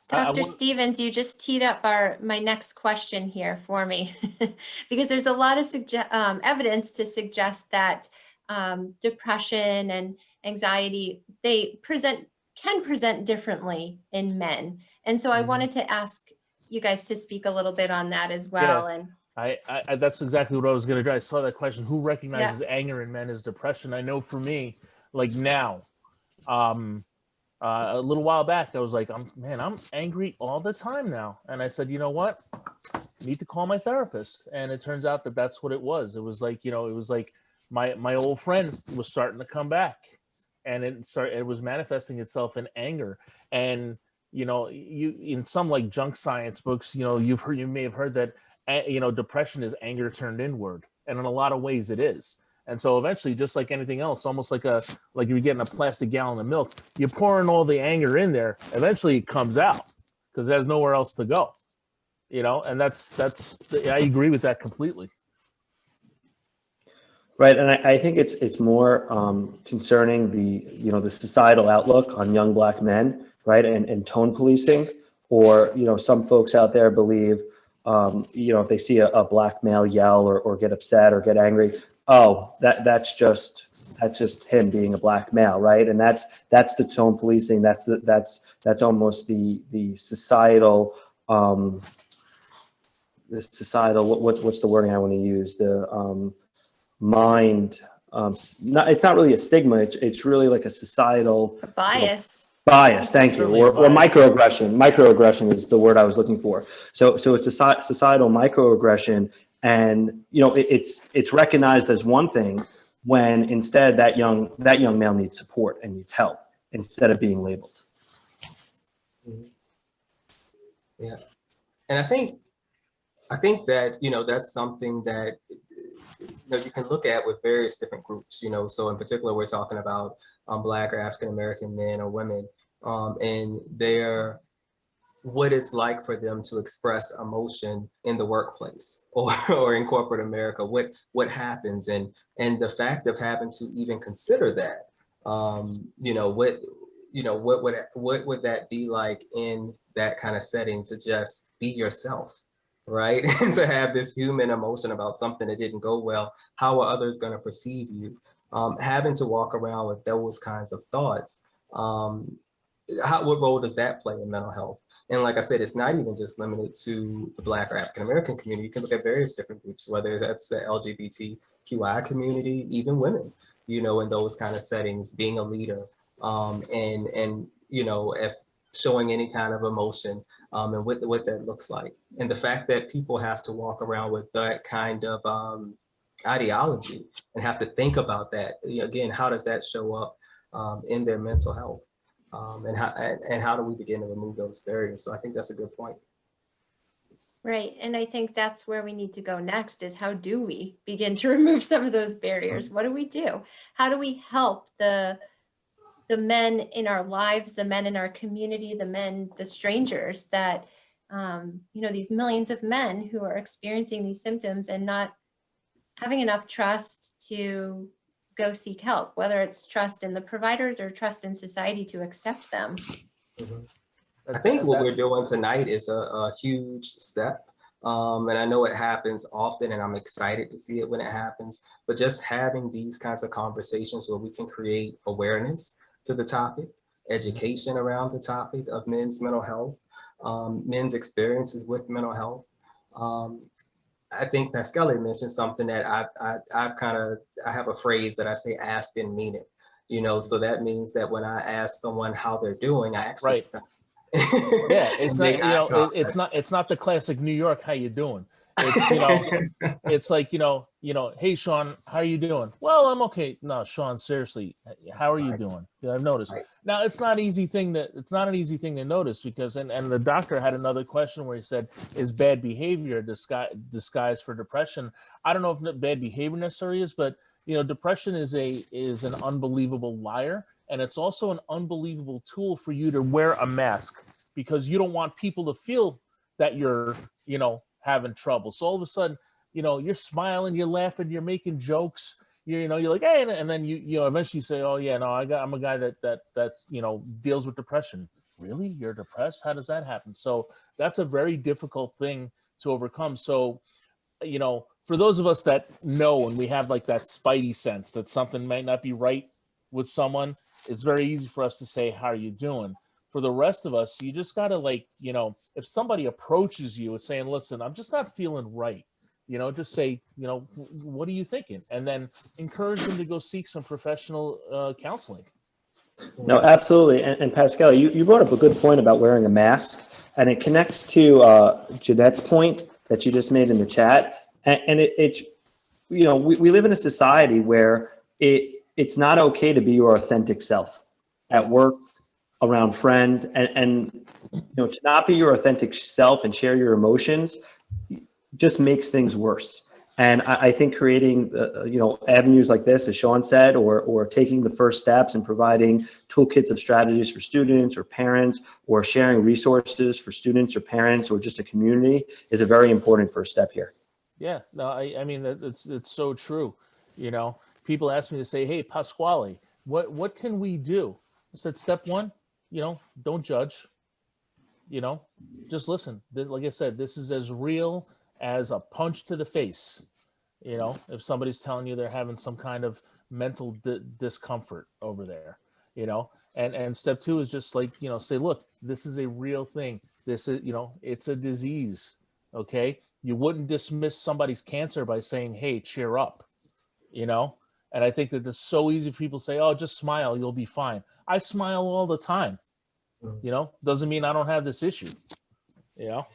Dr. Stevens, you just teed up my next question here for me, because there's a lot of evidence to suggest that depression and anxiety, they can present differently in men. And so I wanted to ask you guys to speak a little bit on that as well. Yeah. And I that's exactly what I was going to do. I saw that question. Who recognizes anger in men as depression? I know for me, like now, a little while back, I was like, I'm angry all the time now. And I said, you know what? I need to call my therapist. And it turns out that that's what it was. It was like, it was like my old friend was starting to come back, and it was manifesting itself in anger. And, you in some like junk science books, you may have heard that, depression is anger turned inward. And in a lot of ways it is. And so eventually, just like anything else, almost like you're getting a plastic gallon of milk, you're pouring all the anger in there. Eventually it comes out because there's nowhere else to go, and I agree with that completely. Right. And I think it's more concerning the societal outlook on young Black men, right? And tone policing, or, some folks out there believe, if they see a Black male yell or get upset or get angry, oh, that's just him being a Black male, right? And that's the tone policing. That's almost the societal what's the wording I want to use? The mind. It's not really a stigma. It's really like a societal bias. Bias, thank you, or microaggression. Microaggression is the word I was looking for. So it's a societal microaggression, and it's recognized as one thing when instead that young male needs support and needs help instead of being labeled. Yeah, and I think that that's something that you can look at with various different groups. So in particular, we're talking about Black or African American men or women, and what it's like for them to express emotion in the workplace or in corporate America. What happens, and the fact of having to even consider that. What would that be like in that kind of setting, to just be yourself right? And to have this human emotion about something that didn't go well, how are others going to perceive you? Having to walk around with those kinds of thoughts, what role does that play in mental health? And like I said, it's not even just limited to the Black or African American community. You can look at various different groups, whether that's the LGBTQI community, even women, you know, in those kind of settings, being a leader, and you know, if showing any kind of emotion, and what that looks like. And the fact that people have to walk around with that kind of ideology and have to think about that, again, how does that show up in their mental health? And how do we begin to remove those barriers? So I think that's a good point. Right. And I think that's where we need to go next is how do we begin to remove some of those barriers? What do we do? How do we help the men in our lives, the men in our community, the strangers that, you know, these millions of men who are experiencing these symptoms and not having enough trust to go seek help, whether it's trust in the providers or trust in society to accept them. I think what we're doing tonight is a huge step. And I know it happens often and I'm excited to see it when it happens, but just having these kinds of conversations where we can create awareness to the topic, education around the topic of men's mental health, men's experiences with mental health. I think Pascal mentioned something that I have a phrase that I say, ask and mean it. You know, so that means that when I ask someone how they're doing, I actually Right. stop. Yeah, it's not, you know, it's not the classic New York, how you doing? It's, you know, it's like, you know, hey, Sean, how are you doing? Well, I'm okay. No, Sean, seriously, how are you doing? Yeah, I've noticed. Right. Now, it's not an easy thing to notice because, and the doctor had another question where he said, is bad behavior disguise for depression? I don't know if bad behavior necessarily is, but, you know, depression is an unbelievable liar. And it's also an unbelievable tool for you to wear a mask because you don't want people to feel that you're, you know, having trouble. So all of a sudden, you know, you're smiling, you're laughing, you're making jokes, you know, you're like, hey, and then you know, eventually say, oh yeah, no, I'm a guy that's, you know, deals with depression. Really? You're depressed? How does that happen? So that's a very difficult thing to overcome. So, you know, for those of us that know and we have like that spidey sense that something might not be right with someone, it's very easy for us to say, how are you doing? For the rest of us, you just got to, like, you know, if somebody approaches you and saying, listen, I'm just not feeling right, you know, just say, you know, what are you thinking? And then encourage them to go seek some professional counseling. No, absolutely. And Pascal, you brought up a good point about wearing a mask, and it connects to Jeanette's point that you just made in the chat. And it you know, we live in a society where it's not okay to be your authentic self at work, around friends, and you know, to not be your authentic self and share your emotions just makes things worse. And I think creating, you know, avenues like this, as Sean said, or taking the first steps and providing toolkits of strategies for students or parents, or sharing resources for students or parents, or just a community is a very important first step here. Yeah, no, I mean, it's so true. You know, people ask me to say, hey, Pasquale, what can we do? I said, step one, you know, don't judge, you know, just listen. Like I said, this is as real as a punch to the face. You know, if somebody's telling you they're having some kind of mental discomfort over there, you know, and step two is just like, you know, say, look, this is a real thing. This is, you know, it's a disease. Okay. You wouldn't dismiss somebody's cancer by saying, hey, cheer up, you know? And I think that it's so easy for people to say, oh, just smile, you'll be fine. I smile all the time, you know, doesn't mean I don't have this issue, you know?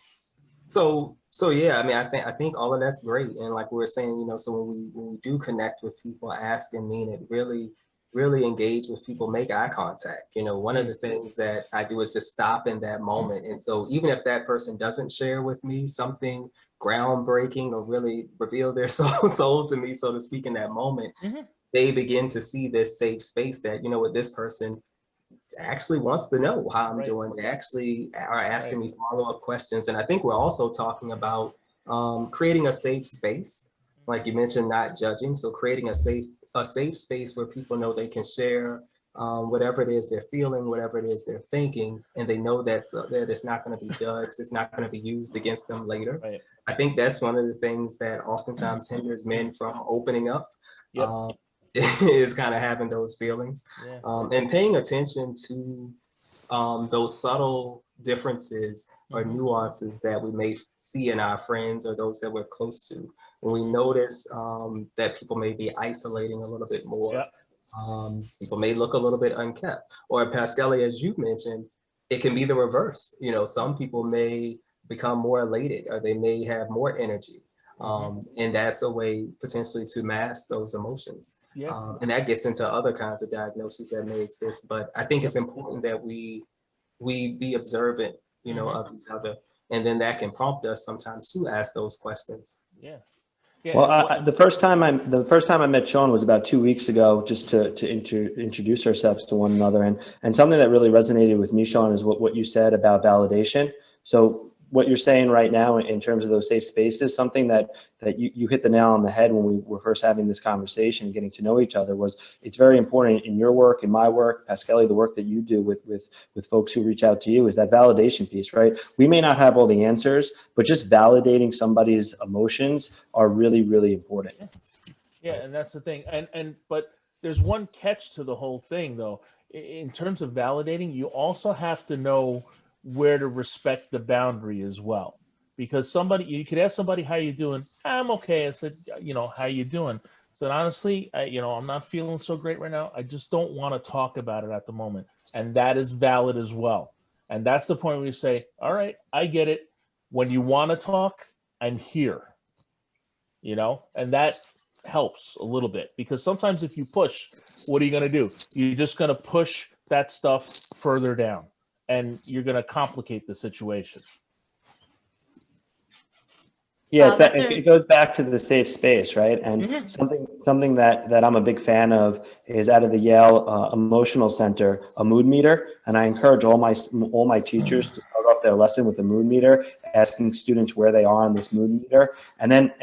So yeah, I mean, I think all of that's great. And like we were saying, you know, so when we do connect with people, ask and mean it, really engage with people, make eye contact. You know, one of the things that I do is just stop in that moment. And so even if that person doesn't share with me something groundbreaking or really reveal their soul to me, so to speak, in that moment, they begin to see this safe space that, you know what, this person actually wants to know how I'm doing. They actually are asking me follow-up questions. And I think we're also talking about creating a safe space, like you mentioned, not judging. So creating a safe space where people know they can share whatever it is they're feeling, whatever it is they're thinking, and they know that it's not going to be judged, it's not going to be used against them later. Right. I think that's one of the things that oftentimes hinders men from opening up. Yep. Is kind of having those feelings, Yeah. and paying attention to those subtle differences or nuances that we may see in our friends or those that we're close to. When we notice that people may be isolating a little bit more, Yep. people may look a little bit unkept. Or Pascal, as you mentioned, it can be the reverse. You know, some people may become more elated or they may have more energy. And that's a way potentially to mask those emotions. Yeah. And that gets into other kinds of diagnoses that may exist. But I think it's important that we be observant, you know, of each other. And then that can prompt us sometimes to ask those questions. Yeah. Yeah. Well, the first time I met Sean was about 2 weeks ago, just to introduce ourselves to one another, and something that really resonated with me, Sean, is what you said about validation. So what you're saying right now in terms of those safe spaces, something that you hit the nail on the head when we were first having this conversation and getting to know each other, was it's very important in your work, in my work, Pascali, the work that you do with folks who reach out to you, is that validation piece, right? We may not have all the answers, but just validating somebody's emotions are really, really important. Yeah, and that's the thing. But there's one catch to the whole thing, though. In terms of validating, you also have to know where to respect the boundary as well. Because you could ask somebody, how you doing? I'm okay. I said, how you doing? I said, honestly, I'm not feeling so great right now. I just don't want to talk about it at the moment. And that is valid as well. And that's the point where you say, all right, I get it. When you want to talk, I'm here. And that helps a little bit, because sometimes if you push, what are you going to do? You're just going to push that stuff further down, and you're going to complicate the situation. Yeah, it goes back to the safe space, right? And something that I'm a big fan of is out of the Yale Emotional Center, a mood meter. And I encourage all my teachers to start off their lesson with a mood meter, asking students where they are on this mood meter, and then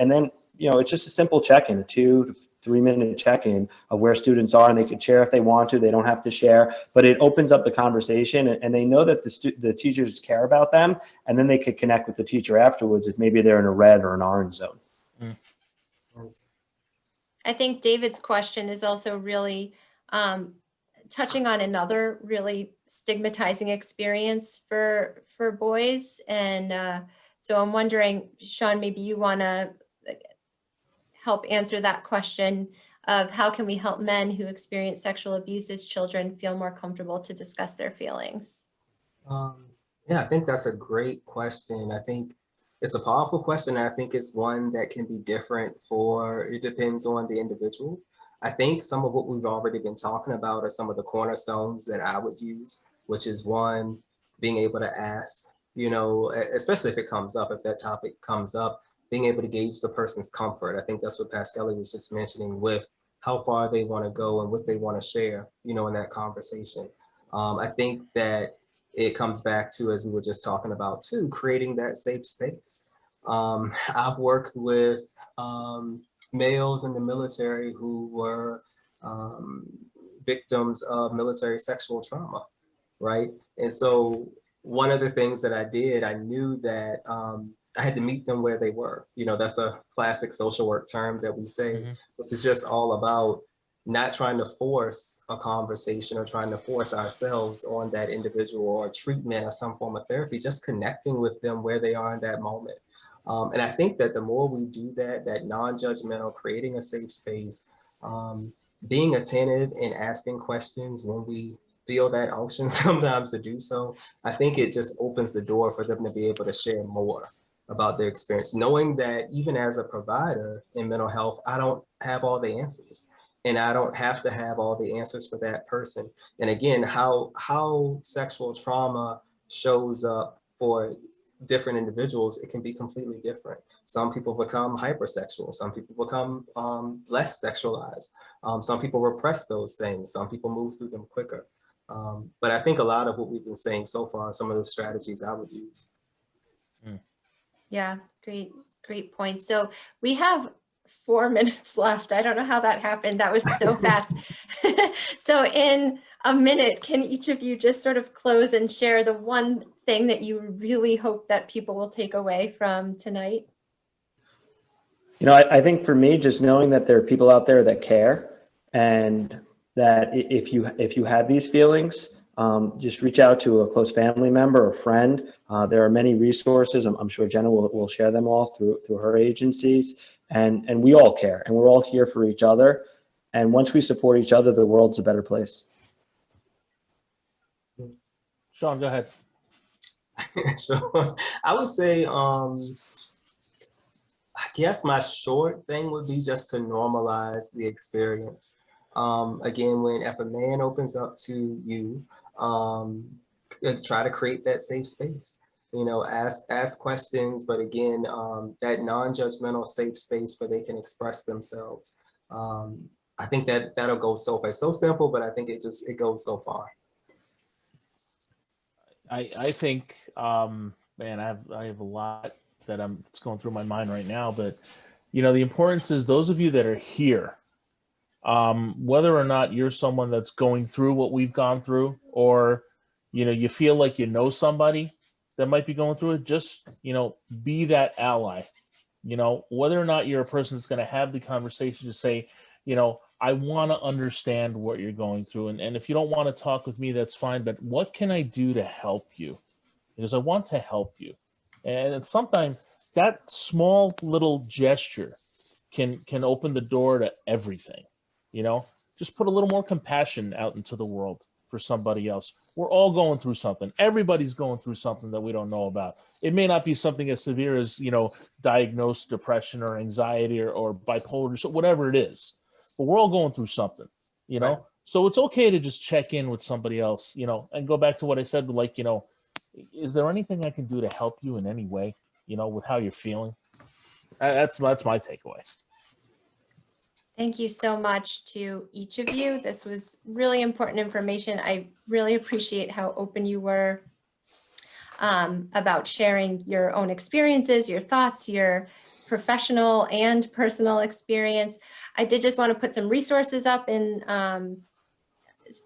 it's just a simple check-in, a 2 to 3 minute check-in of where students are, and they could share if they want to. They don't have to share, but it opens up the conversation, and they know that the teachers care about them, and then they could connect with the teacher afterwards if maybe they're in a red or an orange zone. I think David's question is also really touching on another really stigmatizing experience for boys. And so I'm wondering, Sean, maybe you want to help answer that question of how can we help men who experience sexual abuse as children feel more comfortable to discuss their feelings? Yeah, I think that's a great question. I think it's a powerful question. I think it's one that can be different it depends on the individual. I think some of what we've already been talking about are some of the cornerstones that I would use, which is one, being able to ask, especially if it comes up, if that topic comes up, being able to gauge the person's comfort. I think that's what Pascali was just mentioning, with how far they want to go and what they want to share, in that conversation. I think that it comes back to, as we were just talking about too, creating that safe space. I've worked with males in the military who were victims of military sexual trauma, right? And so one of the things that I did, I knew that I had to meet them where they were. That's a classic social work term that we say, which is just all about not trying to force a conversation or trying to force ourselves on that individual or treatment or some form of therapy, just connecting with them where they are in that moment. And I think that the more we do that non-judgmental, creating a safe space, being attentive and asking questions when we feel that unction sometimes to do so, I think it just opens the door for them to be able to share more about their experience, knowing that even as a provider in mental health, I don't have all the answers. And I don't have to have all the answers for that person. And again, how sexual trauma shows up for different individuals, it can be completely different. Some people become hypersexual. Some people become less sexualized. Some people repress those things. Some people move through them quicker. But I think a lot of what we've been saying so far, some of the strategies I would use. Yeah, great point. So we have 4 minutes left. I don't know how that happened. That was so fast. So in a minute, can each of you just sort of close and share the one thing that you really hope that people will take away from tonight? You know, I think for me, just knowing that there are people out there that care, and that if you have these feelings, just reach out to a close family member or friend. There are many resources. I'm sure Jenna will share them all through her agencies, and we all care, and we're all here for each other. And once we support each other, the world's a better place. Sean, go ahead. So I would say, I guess my short thing would be just to normalize the experience. Again, if a man opens up to you, try to create that safe space. You know, ask questions, but again, that non-judgmental safe space where they can express themselves. I think that'll go so far. It's so simple, but I think it goes so far. I think, man, I have a lot that it's going through my mind right now, but you know, the importance is those of you that are here, whether or not you're someone that's going through what we've gone through, or, you know, you feel like you know somebody that might be going through it, just, you know, be that ally. You know, whether or not you're a person that's going to have the conversation to say, you know, I want to understand what you're going through. And if you don't want to talk with me, that's fine. But what can I do to help you? Because I want to help you. And sometimes that small little gesture can open the door to everything. You know, just put a little more compassion out into the world for somebody else. We're all going through something. Everybody's going through something that we don't know about. It may not be something as severe as, you know, diagnosed depression or anxiety or bipolar, so whatever it is. But we're all going through something, you know? Right. So it's okay to just check in with somebody else, you know, and go back to what I said, like, you know, is there anything I can do to help you in any way, you know, with how you're feeling? That's my takeaway. Thank you so much to each of you. This was really important information. I really appreciate how open you were about sharing your own experiences, your thoughts, your professional and personal experience. I did just want to put some resources up in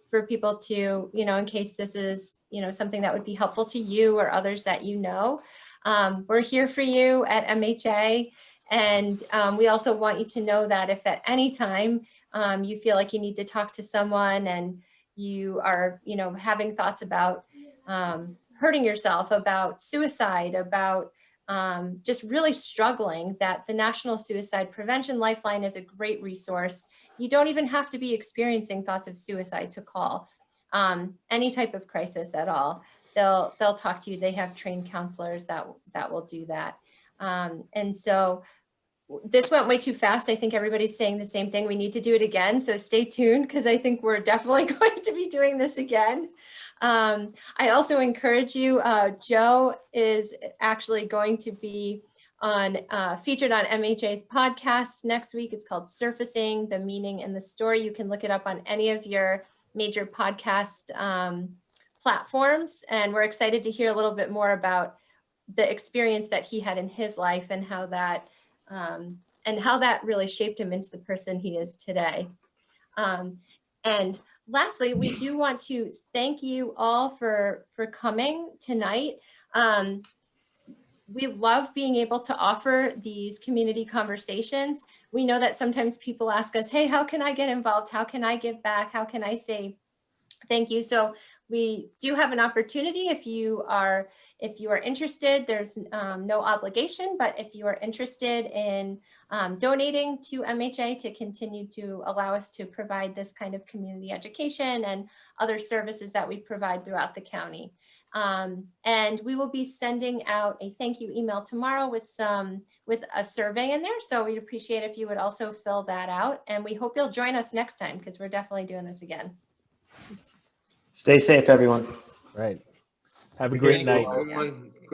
for people to, you know, in case this is, you know, something that would be helpful to you or others that you know. We're here for you at MHA. And we also want you to know that if at any time you feel like you need to talk to someone and you are, you know, having thoughts about hurting yourself, about suicide, about just really struggling, that the National Suicide Prevention Lifeline is a great resource. You don't even have to be experiencing thoughts of suicide to call any type of crisis at all. They'll talk to you. They have trained counselors that will do that. And so this went way too fast. I think everybody's saying the same thing. We need to do it again. So stay tuned, because I think we're definitely going to be doing this again. I also encourage you, Joe is actually going to be featured on MHA's podcast next week. It's called Surfacing the Meaning and the Story. You can look it up on any of your major podcast platforms. And we're excited to hear a little bit more about the experience that he had in his life and how that really shaped him into the person he is today. And lastly, we do want to thank you all for coming tonight. We love being able to offer these community conversations. We know that sometimes people ask us, hey, how can I get involved? How can I give back? How can I say thank you? So we do have an opportunity. If you are interested, there's no obligation, but if you are interested in donating to MHA to continue to allow us to provide this kind of community education and other services that we provide throughout the county. And we will be sending out a thank you email tomorrow with a survey in there. So we'd appreciate if you would also fill that out. And we hope you'll join us next time, because we're definitely doing this again. Stay safe, everyone. Right. Have a great night. Everyone.